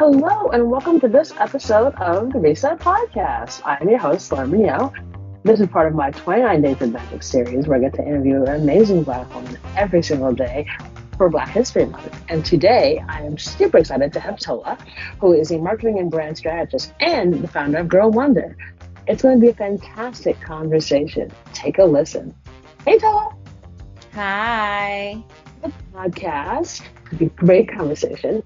Hello, and welcome to this episode of the Reset Podcast. I'm your host, Lauren Mignot. This is part of my 29 Days Adventure series where I get to interview an amazing Black woman every single day for Black History Month. And today, I am super excited to have Tola, who is a marketing and brand strategist and the founder of Gyrl Wonder. It's going to be a fantastic conversation. Take a listen. Hey, Tola. Hi. The podcast. It'll be a great conversation.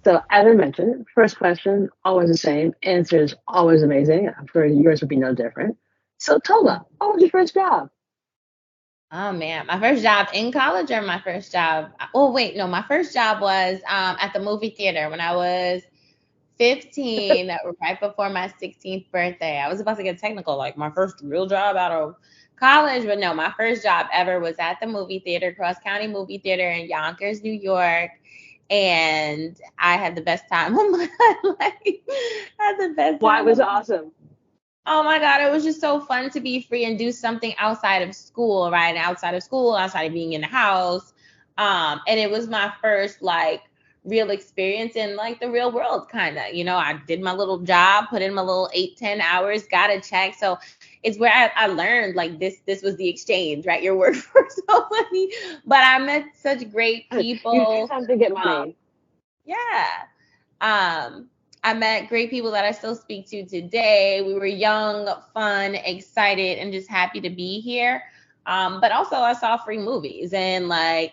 So, as I mentioned, first question, always the same. Answer is always amazing. I'm sure yours would be no different. So, Tola, what was your first job? Oh man, my first job in college or my first job? Oh wait, no, my first job was at the movie theater when I was 15. That was right before my 16th birthday. I was about to get technical, like my first real job out of college, but no, my first job ever was at the movie theater, Cross County Movie Theater in Yonkers, New York. And I had the best time of my life. Had the best Why time was of it awesome? Oh my God, it was just so fun to be free and do something outside of school, right? Outside of school, outside of being in the house. And it was my first like real experience in like the real world, kind of. I did my little job, put in my little 8-10 hours, got a check. So it's where I learned like this was the exchange, right? Your work for so money. But I met such great You did people. something to get Um, money. yeah. I met great people that I still speak to today. We were young, fun, excited, and just happy to be here. But also, I saw free movies, and like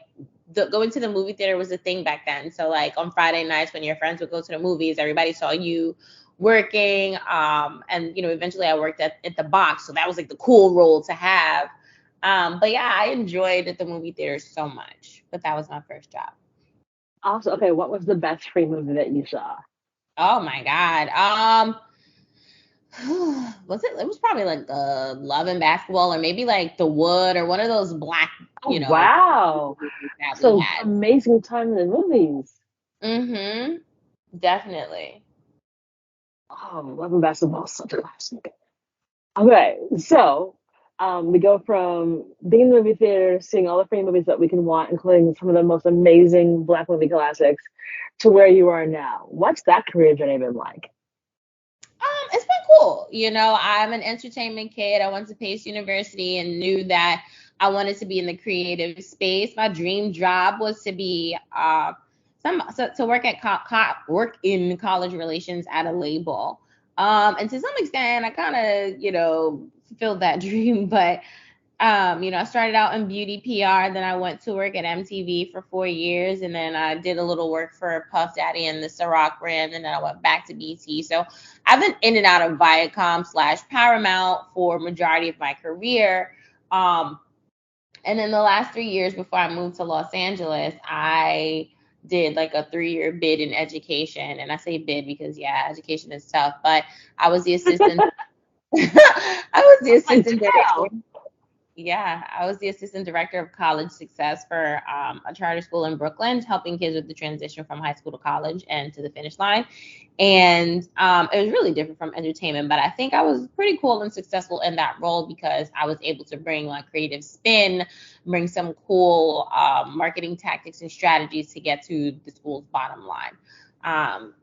going to the movie theater was a thing back then. So, like on Friday nights when your friends would go to the movies, everybody saw you working. And eventually I worked at the box, so that was like the cool role to have. But yeah, I enjoyed the movie theater so much. But that was my first job. Also, okay, what was the best free movie that you saw? Oh my God. Was it? It was probably like Love and Basketball, or maybe like The Wood, or one of those black, Oh, wow. movies that we So had. amazing time in the movies. Mm-hmm. Definitely. Oh, Love and Basketball is such a classic. Okay, so we go from being in the movie theater, seeing all the free movies that we can want, including some of the most amazing Black movie classics, to where you are now. What's that career journey been like? It's been cool. I'm an entertainment kid. I went to Pace University and knew that I wanted to be in the creative space. My dream job was to be to work at work in college relations at a label. And to some extent, I kind of fulfilled that dream, but I started out in beauty PR, then I went to work at MTV for 4 years, and then I did a little work for Puff Daddy and the Ciroc brand, and then I went back to BT. So I've been in and out of Viacom/Paramount for majority of my career. Um, and then the last 3 years before I moved to Los Angeles, I did like a 3-year bid in education. And I say bid because education is tough, but I was the assistant. I was the Like, assistant director. damn. Yeah, I was the assistant director of college success for a charter school in Brooklyn, helping kids with the transition from high school to college and to the finish line. And it was really different from entertainment, but I think I was pretty cool and successful in that role because I was able to bring like creative spin, bring some cool marketing tactics and strategies to get to the school's bottom line.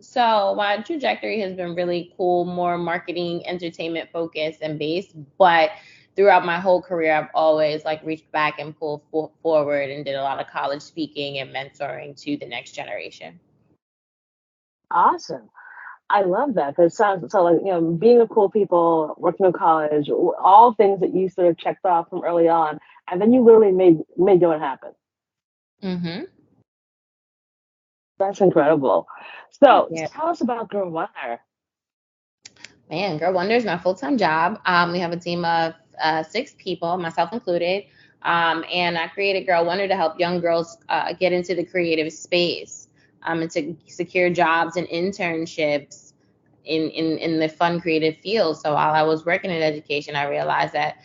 So my trajectory has been really cool, more marketing, entertainment focused and based, but throughout my whole career, I've always like reached back and pulled forward and did a lot of college speaking and mentoring to the next generation. Awesome. I love that because it sounds so like, being with cool people, working in college, all things that you sort of checked off from early on, and then you literally made it happen. Mm-hmm. That's incredible. So Yeah. tell us about Gyrl Wonder. Man, Gyrl Wonder is my full-time job. We have a team of 6 people, myself included. And I created Gyrl Wonder to help young girls get into the creative space and to secure jobs and internships in the fun creative field. So while I was working in education, I realized that,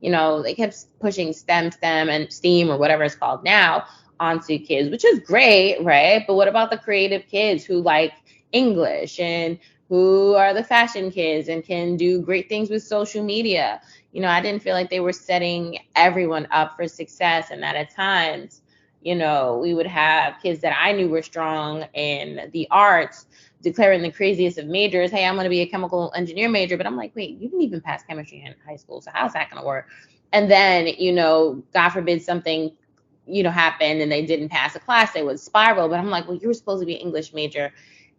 they kept pushing STEM, and STEAM or whatever it's called now onto kids, which is great, right? But what about the creative kids who like English and who are the fashion kids and can do great things with social media? I didn't feel like they were setting everyone up for success, and that at times we would have kids that I knew were strong in the arts declaring the craziest of majors. Hey, I'm going to be a chemical engineer major. But I'm like, wait, you didn't even pass chemistry in high school. So how's that going to work? And then, God forbid something, happened and they didn't pass a class, they would spiral. But I'm like, well, you were supposed to be an English major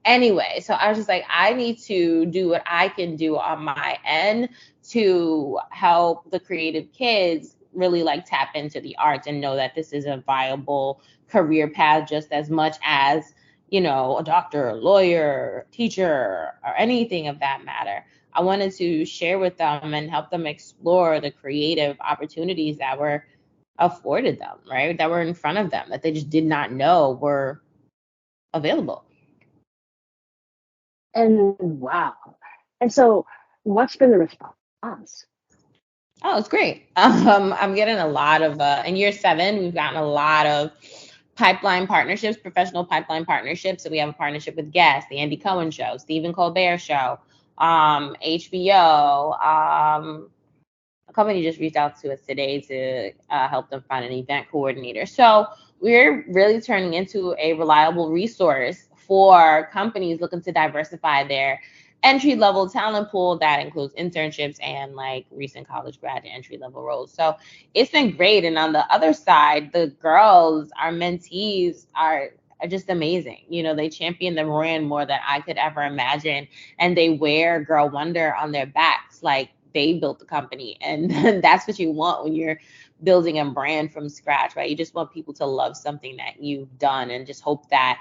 anyway. So I was just like, I need to do what I can do on my end to help the creative kids really like tap into the arts and know that this is a viable career path just as much as, a doctor, lawyer, teacher, or anything of that matter. I wanted to share with them and help them explore the creative opportunities that were afforded them, right? That were in front of them that they just did not know were available. And wow. And so what's been the response? Oh, it's great. I'm getting a lot of, in year 7, we've gotten a lot of pipeline partnerships, professional pipeline partnerships. So we have a partnership with Guest, the Andy Cohen Show, Stephen Colbert Show, HBO. A company just reached out to us today to help them find an event coordinator. So we're really turning into a reliable resource for companies looking to diversify their entry-level talent pool that includes internships and like recent college grad entry-level roles. So it's been great. And on the other side, the girls, our mentees are just amazing. They champion the brand more than I could ever imagine. And they wear Gyrl Wonder on their backs like they built the company. And that's what you want when you're building a brand from scratch, right? You just want people to love something that you've done and just hope that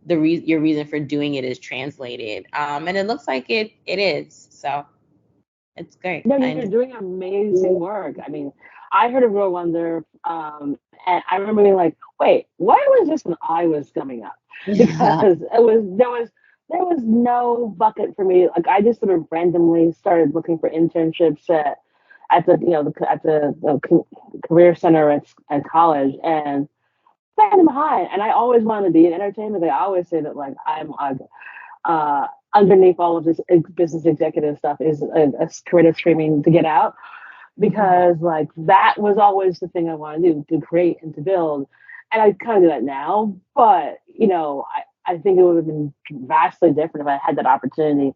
your reason for doing it is translated. And it looks like it is. So it's great. No, you're doing amazing work. I mean, I heard of Gyrl Wonder, and I remember being like, wait, why was this when I was coming up? Because there was no bucket for me. Like I just sort of randomly started looking for internships at the career center at college, and random behind. And I always wanted to be in entertainment. I always say that like I'm underneath all of this business executive stuff is a creative streaming to get out, because like that was always the thing I wanted to create and to build. And I kind of do that now, but I think it would have been vastly different if I had that opportunity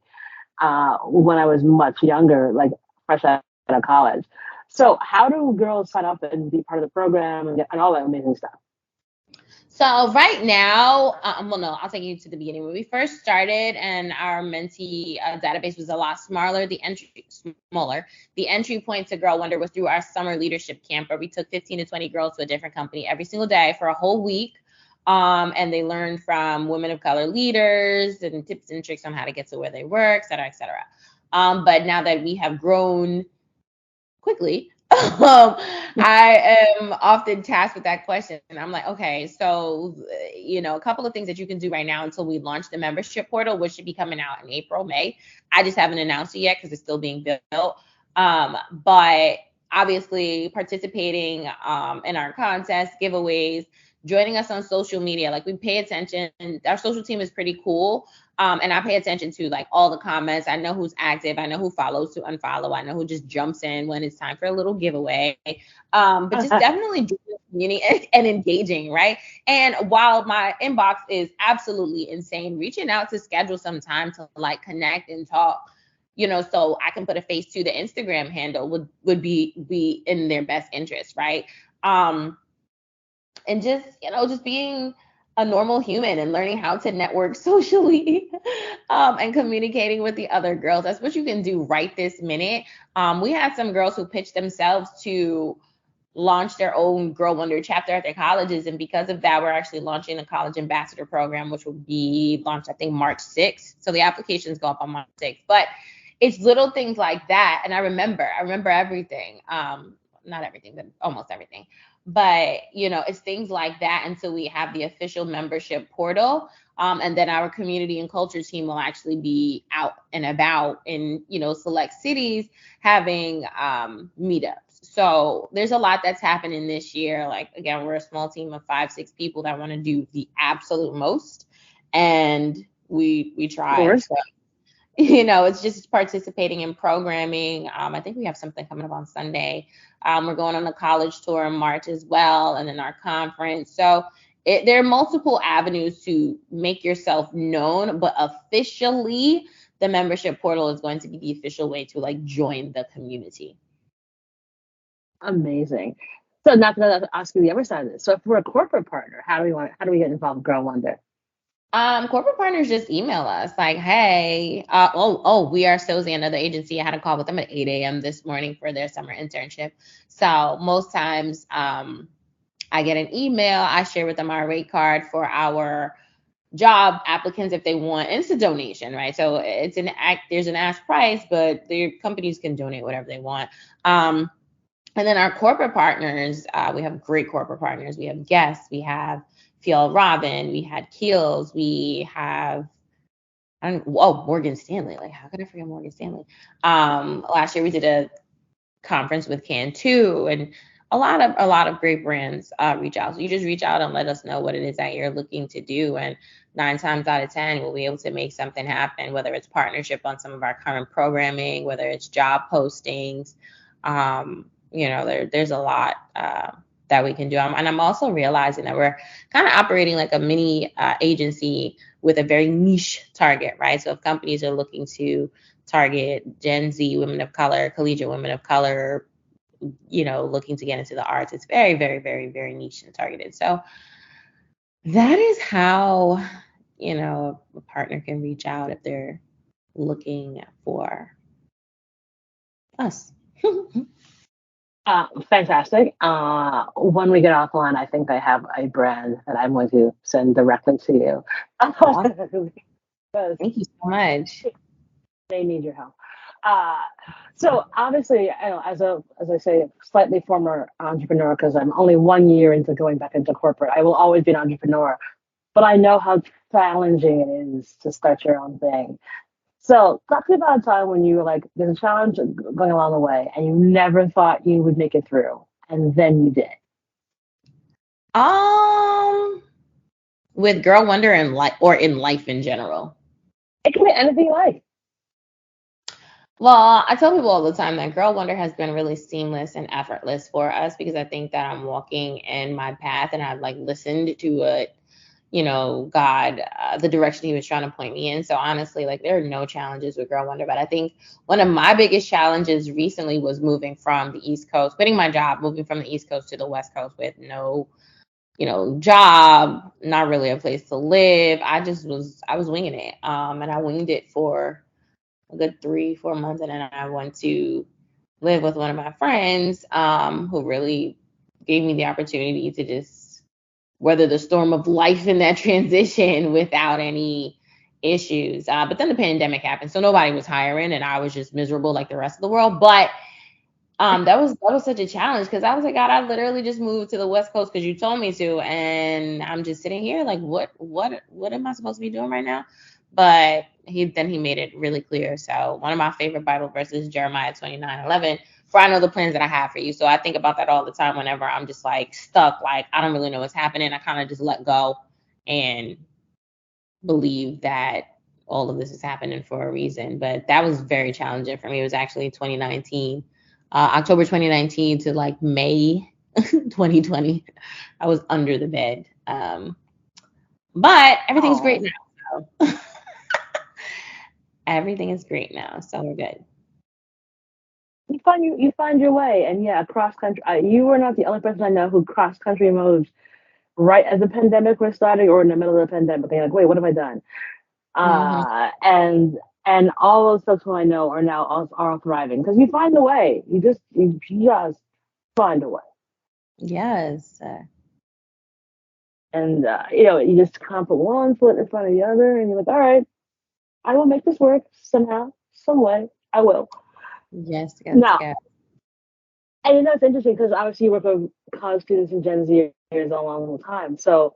when I was much younger, like fresh out of college. So how do girls sign up and be part of the program and all that amazing stuff? So right now, I'll take you to the beginning. When we first started and our mentee database was a lot smaller, the entry point to Gyrl Wonder was through our summer leadership camp, where we took 15 to 20 girls to a different company every single day for a whole week. And they learned from women of color leaders and tips and tricks on how to get to where they were, et cetera, et cetera. But now that we have grown quickly, I am often tasked with that question. And I'm like, okay, so, a couple of things that you can do right now until we launch the membership portal, which should be coming out in April, May. I just haven't announced it yet because it's still being built. But obviously participating in our contests, giveaways, joining us on social media. Like we pay attention. Our social team is pretty cool. And I pay attention to like all the comments. I know who's active. I know who follows to unfollow. I know who just jumps in when it's time for a little giveaway. But just definitely doing the community and engaging, right? And while my inbox is absolutely insane, reaching out to schedule some time to like connect and talk, so I can put a face to the Instagram handle would be in their best interest, right? And just being a normal human and learning how to network socially and communicating with the other girls. That's what you can do right this minute. We had some girls who pitched themselves to launch their own Gyrl Wonder chapter at their colleges. And because of that, we're actually launching a college ambassador program, which will be launched, I think, March 6th. So the applications go up on March 6th. But it's little things like that. And I remember everything. Not everything, but almost everything. But, it's things like that until we have the official membership portal. And then our community and culture team will actually be out and about in, select cities having meetups. So there's a lot that's happening this year. Like, again, we're a small team of 5-6 people that want to do the absolute most. And we try. So, it's just participating in programming. I think we have something coming up on Sunday. We're going on a college tour in March as well, and then our conference. So there are multiple avenues to make yourself known, but officially, the membership portal is going to be the official way to like join the community. Amazing. So now to ask you the other side of this. So if we're a corporate partner, how do we get involved with Gyrl Wonder? Corporate partners just email us like, hey, we are Sozy, another agency. I had a call with them at 8 a.m. this morning for their summer internship. So most times, I get an email. I share with them our rate card for our job applicants if they want. And it's a donation, right? So there's an ask price, but the companies can donate whatever they want. And then our corporate partners, we have great corporate partners. We have Guests, we have Fiel Robin, we had Keels, we have Morgan Stanley. Like, how could I forget Morgan Stanley? Last year we did a conference with Can2, and a lot of great brands reach out. So you just reach out and let us know what it is that you're looking to do, and 9 times out of 10 we'll be able to make something happen, whether it's partnership on some of our current programming, whether it's job postings. There's a lot that we can do. And I'm also realizing that we're kind of operating like a mini agency with a very niche target, right? So if companies are looking to target Gen Z women of color, collegiate women of color, looking to get into the arts, it's very, very, very, very niche and targeted. So that is how, a partner can reach out if they're looking for us. Fantastic. When we get offline, I think I have a brand that I'm going to send directly to you. Thank you so much. They need your help. So obviously, as I say, slightly former entrepreneur, because I'm only 1 year into going back into corporate. I will always be an entrepreneur, but I know how challenging it is to start your own thing. So talk to me about a time when you were like, there's a challenge going along the way, and you never thought you would make it through, and then you did. With Gyrl Wonder in life in general. It can be anything you like. Well, I tell people all the time that Gyrl Wonder has been really seamless and effortless for us, because I think that I'm walking in my path and I've like listened to what, God, the direction he was trying to point me in. So honestly, like there are no challenges with Gyrl Wonder, but I think one of my biggest challenges recently was moving from the East Coast, quitting my job, moving from the East Coast to the West Coast with no job, not really a place to live. I was winging it. And I winged it for a good 3-4 months. And then I went to live with one of my friends, who really gave me the opportunity to just weather the storm of life in that transition without any issues. But then the pandemic happened, so nobody was hiring and I was just miserable like the rest of the world. But that was such a challenge, because I was like, God, I literally just moved to the West Coast because you told me to, and I'm just sitting here like, what am I supposed to be doing right now? But he made it really clear. So one of my favorite Bible verses, Jeremiah 29:11, for I know the plans that I have for you. So I think about that all the time whenever I'm just like stuck, like I don't really know what's happening. I kind of just let go and believe that all of this is happening for a reason. But that was very challenging for me. It was actually 2019. October 2019 to like May 2020, I was under the bed. But everything's great now. So. Everything is great now, so we're good. You find your way, and yeah, cross country. You were not the only person I know who cross country moved right as the pandemic was starting, or in the middle of the pandemic. They're like, wait, what have I done? And all those folks who I know are now are thriving, because you find a way. You just find a way. Yes. And you just can't put one foot in front of the other, and you're like, all right, I will make this work somehow, some way. I will. Yes. Now, and it's interesting because obviously you work with college students and Gen Zers a long time. So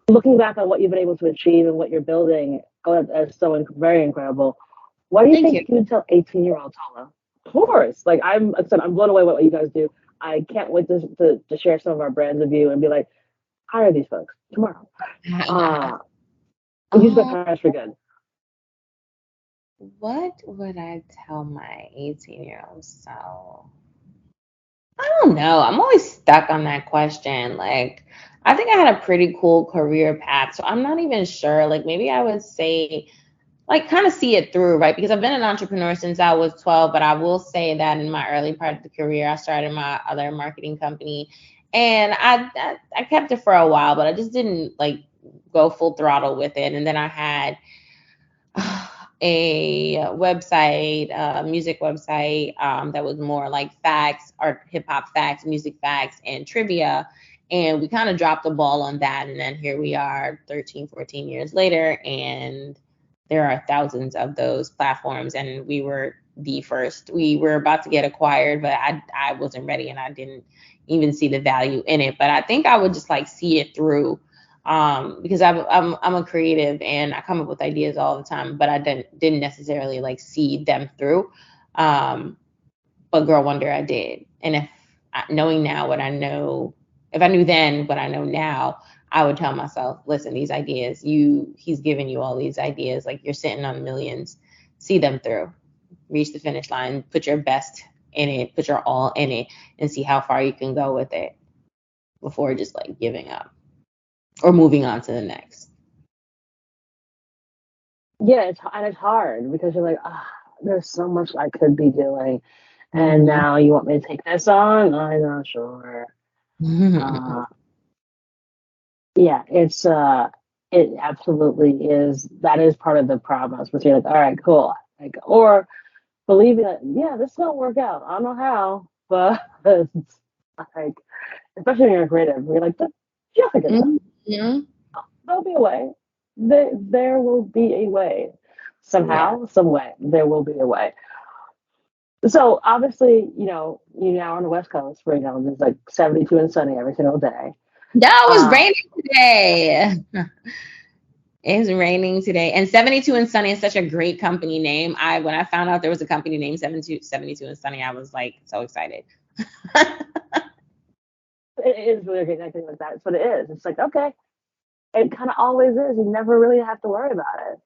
looking back on what you've been able to achieve and what you're building, that's so very incredible. What do you think you would tell 18-year-old Tola? Of course. Like I'm blown away by what you guys do. I can't wait to share some of our brands with you and be like, hire these folks tomorrow. Use my price for good. What would I tell my 18-year-old self? I don't know. I'm always stuck on that question. Like, I think I had a pretty cool career path, so I'm not even sure. Like, maybe I would say, like, kind of see it through, right? Because I've been an entrepreneur since I was 12, but I will say that in my early part of the career, I started my other marketing company, and I kept it for a while, but I just didn't like go full throttle with it. And then I had a website, music website, that was more like facts or hip hop facts, music facts, and trivia. And we kind of dropped the ball on that. And then here we are 13, 14 years later, and there are thousands of those platforms. And we were the first. We were about to get acquired, but I wasn't ready and I didn't even see the value in it. But I think I would just like see it through, because I'm a creative and I come up with ideas all the time, but I didn't necessarily like see them through. Um, but Girl Wonder, I did. And if knowing now what I know, if I knew then what I know now, I would tell myself, listen, these ideas, he's giving you all these ideas, like you're sitting on millions, see them through, reach the finish line, put your best in it, put your all in it, and see how far you can go with it before just like giving up or moving on to the next. Yeah, it's hard because you're like, ah, there's so much I could be doing, and Mm-hmm. now you want me to take this on? I'm not sure. Uh, yeah, it absolutely is. That is part of the problem. Especially like, all right, cool, like, or believing that, yeah, this is gonna work out. I don't know how, but it's like, especially when you're creative, you're like, you'll figure this out. Mm-hmm. There'll be a way. There will be a way. Yeah. Somehow, some way, there will be a way. So obviously, you now on the West Coast, where there's like 72 and sunny every single day. No, it's Uh, raining today. It's raining today. And 72 and Sunny is such a great company name. When I found out there was a company named 72 and Sunny, I was like so excited. it is really great acting like that. That's what it is. It's like, okay, it kind of always is. You never really have to worry about it.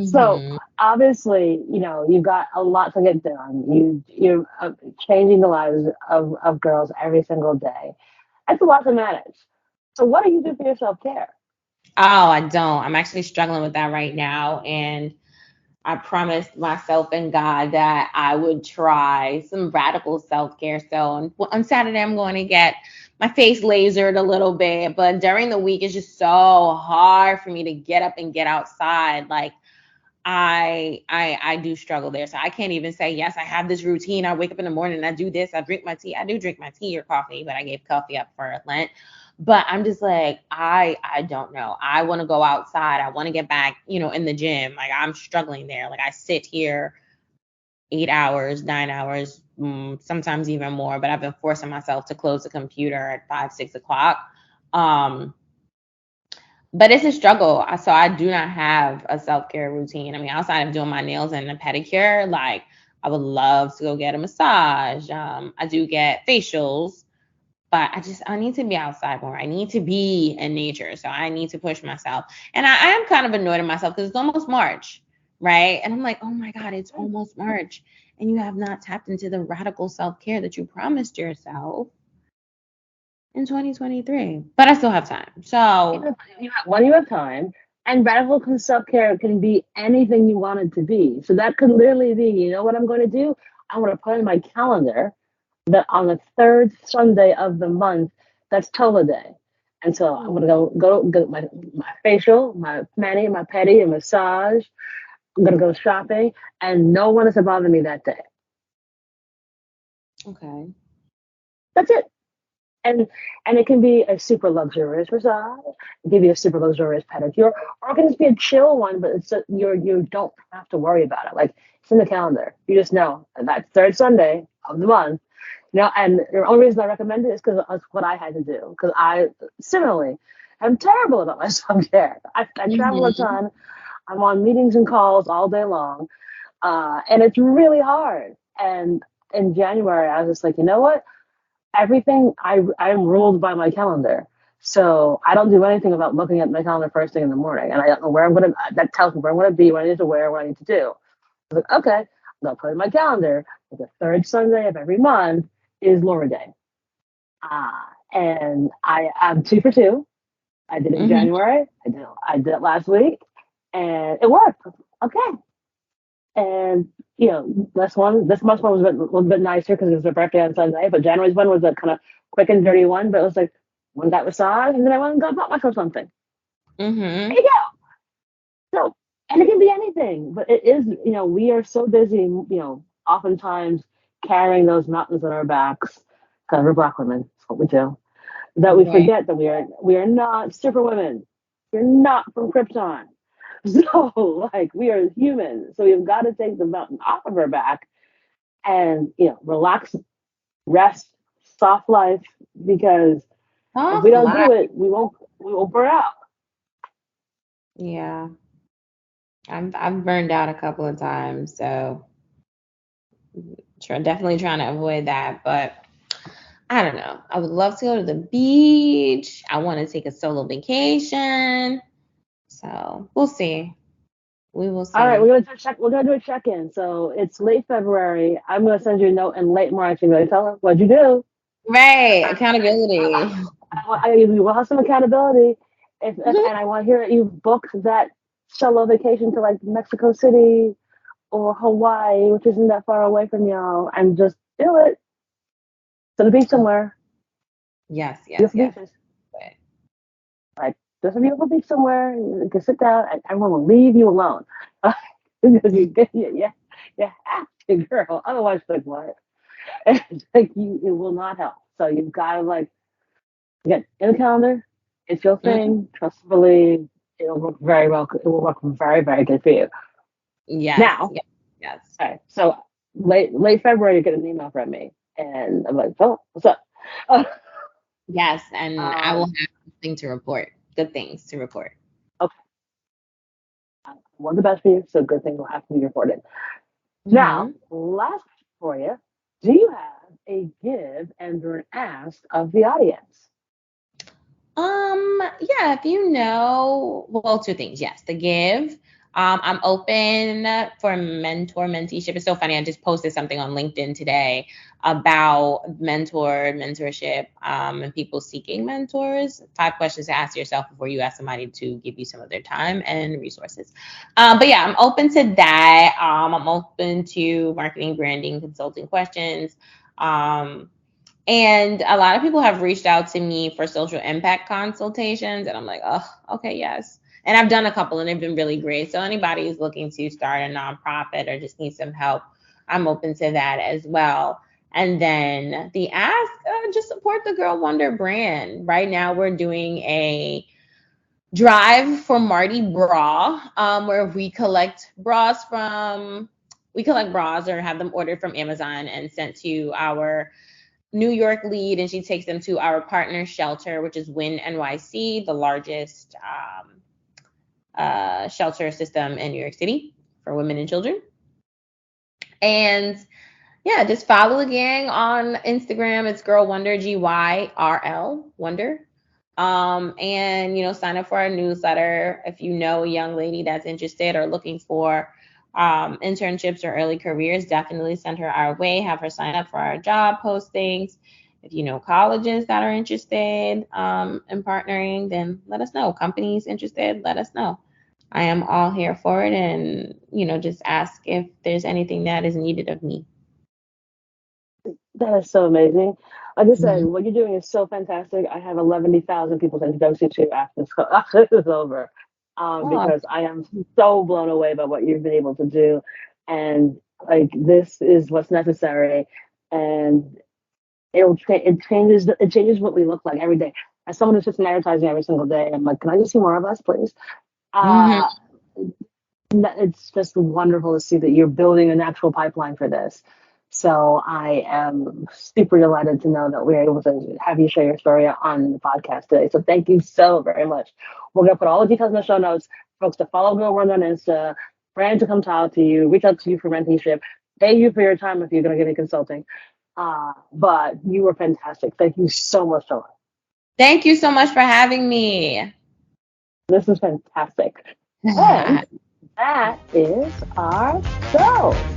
So Hmm. obviously, you've got a lot to get done. You're changing the lives of girls every single day. That's a lot to manage. So what do you do for your self care? Oh, I don't. I'm actually struggling with that right now. And I promised myself and God that I would try some radical self care. So on Saturday, I'm going to get my face lasered a little bit. But during the week, it's just so hard for me to get up and get outside. Like, I do struggle there. So I can't even say yes, I have this routine. I wake up in the morning and I do this. I drink my tea. I do drink my tea or coffee, but I gave coffee up for Lent. But I'm just like, I don't know. I want to go outside. I want to get back, in the gym. Like I'm struggling there. Like I sit here 8 hours, 9 hours, sometimes even more. But I've been forcing myself to close the computer at 5, 6 o'clock. Um, but it's a struggle. So I do not have a self-care routine. I mean, outside of doing my nails and a pedicure, like I would love to go get a massage. I do get facials, but I need to be outside more. I need to be in nature. So I need to push myself. And I am kind of annoyed at myself because it's almost March, right? And I'm like, oh my God, it's almost March. And you have not tapped into the radical self-care that you promised yourself in 2023. But I still have time. So When you have time, and radical self care can be anything you want it to be. So that could literally be, you know what I'm going to do? I'm going to put in my calendar that on the third Sunday of the month, that's Tola Day. And so I'm gonna go get my facial, my mani, my pedi, and massage. I'm gonna go shopping, and no one is to bother me that day. okay. That's it. And it can be a super luxurious massage. It can be a super luxurious pedicure, or it can just be a chill one. But you don't have to worry about it. Like it's in the calendar. You just know that third Sunday of the month. And the only reason I recommend it is because that's what I had to do. Because I similarly am terrible about my self care. I travel a Hmm. ton. I'm on meetings and calls all day long, and it's really hard. And in January, I was just like, you know what? Everything I'm ruled by my calendar. So I don't do anything about looking at my calendar first thing in the morning, and I don't know where I'm gonna. That tells me where I'm gonna be, what I need to wear, what I need to do. I was like, okay, I'm gonna put in my calendar. The third Sunday of every month is Laura Day. And I'm 2 for 2. I did it in Mm-hmm. January. I did it last week, and it worked. Okay. And this month's one was a bit nicer because it was her birthday on Sunday. But January's one was a kind of quick and dirty one. But it was like one got massage, and then I went and bought myself something. Mm-hmm. There you go. So, and it can be anything. But it is, we are so busy, oftentimes carrying those mountains on our backs because we're Black women. That's what we do. That we Right. forget that we are not superwomen. We're not from Krypton. So, like, we are human. So we've got to take the mountain off of our back and, relax, rest, soft life, because if we Soft don't life. do it, we won't burn out. Yeah. I've burned out a couple of times, so definitely trying to avoid that. But I don't know. I would love to go to the beach. I want to take a solo vacation. So we'll see. We will All right, see. we're gonna do a check-in. So it's late February. I'm gonna send you a note in late March and go, tell her what'd you do. Right. Accountability. We will have some accountability. And I want to hear that you've booked that solo vacation to like Mexico City or Hawaii, which isn't that far away from y'all, and just do it. To the beach somewhere. Yes, yes, Beautiful yes. beaches. Like, just a beautiful beach somewhere. You can sit down. And everyone will leave you alone. Because you have to, girl. Otherwise, like, what? Like, it will not help. So you've got to, like, get in the calendar. It's your Mhm. thing. Trust and believe. It'll work very well. It will work very, very good for you. Yes, Now, yes, yes. okay, so late February, you get an email from me. And I'm like, oh, what's up? Yes, and I will Um, have something to report. Good things to report. okay, I want the best for you, so good thing will have to be reported. Now, Hmm. last question for you. Do you have a give and or an ask of the audience? Yeah, if well, two things. Yes, the give. I'm open for mentorship. It's so funny. I just posted something on LinkedIn today about mentorship, and people seeking mentors. 5 questions to ask yourself before you ask somebody to give you some of their time and resources. But yeah, I'm open to that. I'm open to marketing, branding, consulting questions. Um, and a lot of people have reached out to me for social impact consultations, and I'm like, oh, okay, yes. And I've done a couple, and they've been really great. So anybody who's looking to start a nonprofit or just needs some help, I'm open to that as well. And then the ask, just support the Gyrl Wonder brand. Right now, we're doing a drive for Mardi Bra, where we collect bras or have them ordered from Amazon and sent to our New York lead, and she takes them to our partner shelter, which is Win NYC, the largest shelter system in New York City for women and children. And yeah, just follow the gang on Instagram. It's Gyrl Wonder, Gyrl Wonder. And sign up for our newsletter if you know a young lady that's interested or looking for internships or early careers. Definitely send her our way. Have her sign up for our job postings. If you know colleges that are interested in partnering, then let us know. Companies interested, let us know. I am all here for it, and just ask if there's anything that is needed of me. That is so amazing. Like I said, Mhm. what you're doing is so fantastic. I have 11,000 people to introduce you to after after this is over, Oh, because I am so blown away by what you've been able to do, and like this is what's necessary, and it changes what we look like every day. As someone who's just in advertising every single day, I'm like, can I just see more of us, please? hmm Uh, it's just wonderful to see that you're building an actual pipeline for this. So I am super delighted to know that we're able to have you share your story on the podcast today. So thank you so very much. We're going to put all the details in the show notes. Folks to follow Gyrl Wonder on Insta, brand to come talk to you, reach out to you for mentorship, pay you for your time if you're going to give me consulting. But you were fantastic. Thank you so much, Tola. Thank you so much for having me. This is fantastic. And that is our show.